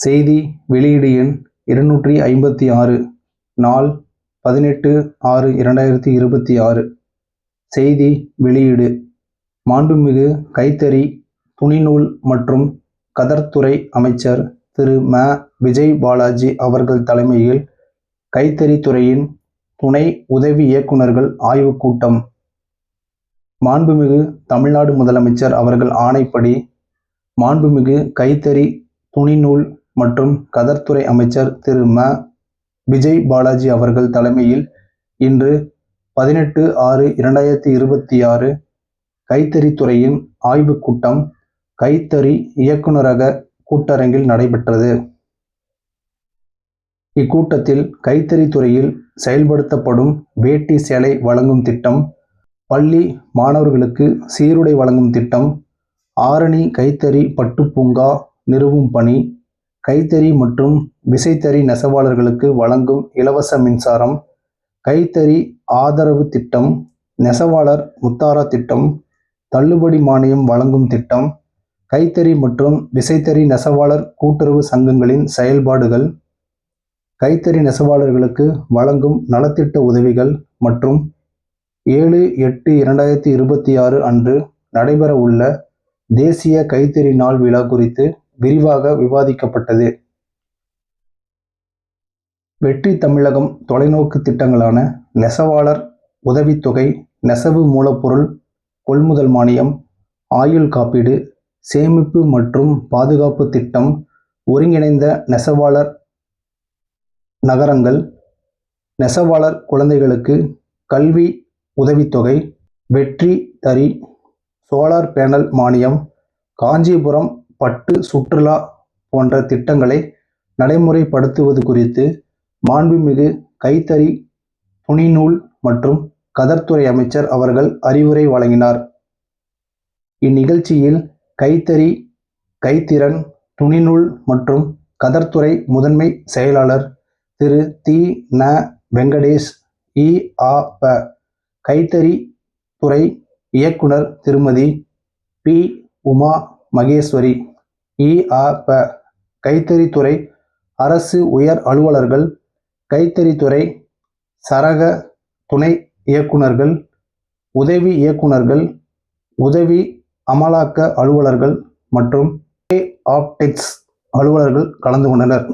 செய்தி வெளியீடு எண் 256 நாள் 18/6/2026. செய்தி வெளியீடு மாண்புமிகு கைத்தறி, துணிநூல் மற்றும் கதர்த்துறை அமைச்சர் திரு ம. விஜய் பாலாஜி அவர்கள் தலைமையில் கைத்தறித்துறையின் துணை உதவி இயக்குநர்கள் ஆய்வுக் கூட்டம். மாண்புமிகு தமிழ்நாடு முதலமைச்சர் அவர்கள் ஆணைப்படி மாண்புமிகு கைத்தறி, துணிநூல் மற்றும் கதர்த்துறை அமைச்சர் திரு ம. விஜய் பாலாஜி அவர்கள் தலைமையில் இன்று 18/6/2026 கைத்தறித்துறையின் ஆய்வுக் கூட்டம் கைத்தறி இயக்குநரக கூட்டரங்கில் நடைபெற்றது. இக்கூட்டத்தில் கைத்தறித்துறையில் செயல்படுத்தப்படும் வேட்டி சேலை வழங்கும் திட்டம், பள்ளி மாணவர்களுக்கு சீருடை வழங்கும் திட்டம், ஆரணி கைத்தறி பட்டுப்பூங்கா நிறுவும் பணி, கைத்தறி மற்றும் விசைத்தறி நெசவாளர்களுக்கு வழங்கும் இலவச மின்சாரம், கைத்தறி ஆதரவு திட்டம், நெசவாளர் முத்தாரா திட்டம், தள்ளுபடி மானியம் வழங்கும் திட்டம், கைத்தறி மற்றும் விசைத்தறி நெசவாளர் கூட்டுறவு சங்கங்களின் செயல்பாடுகள், கைத்தறி நெசவாளர்களுக்கு வழங்கும் நலத்திட்ட உதவிகள் மற்றும் 7/8/2026 அன்று நடைபெற உள்ள தேசிய கைத்தறி நாள் விழா குறித்து விரிவாக விவாதிக்கப்பட்டது. வெற்றி தமிழகம் தொலைநோக்கு திட்டங்களான நெசவாளர் உதவித்தொகை, நெசவு மூலப்பொருள் கொள்முதல் மானியம், ஆயுள் காப்பீடு, சேமிப்பு மற்றும் பாதுகாப்பு திட்டம், ஒருங்கிணைந்த நெசவாளர் நகரங்கள், நெசவாளர் குழந்தைகளுக்கு கல்வி உதவித்தொகை, வெற்றி தறி, சோலார் பேனல் மானியம், காஞ்சிபுரம் பட்டு சுற்றுலா போன்ற திட்டங்களை நடைமுறைப்படுத்துவது குறித்து மாண்புமிகு கைத்தறி, துணிநூல் மற்றும் கதர்த்துறை அமைச்சர் அவர்கள் அறிவுரை வழங்கினார். இந்நிகழ்ச்சியில் கைத்தறி, கைத்திறன், துணிநூல் மற்றும் கதர்த்துறை முதன்மை செயலாளர் திரு தி. ந. வெங்கடேஷ், இ.ஆ.ப. கைத்தறி துறை இயக்குனர் திருமதி பி. உமா மகேஸ்வரி, இ.ஆ.ப. கைத்தறித்துறை அரசு உயர் அலுவலர்கள், கைத்தறித்துறை சரக துணை இயக்குநர்கள், உதவி இயக்குநர்கள், உதவி அமலாக்க அலுவலர்கள் மற்றும் ஆப்டெக்ஸ் அலுவலர்கள் கலந்து கொண்டனர்.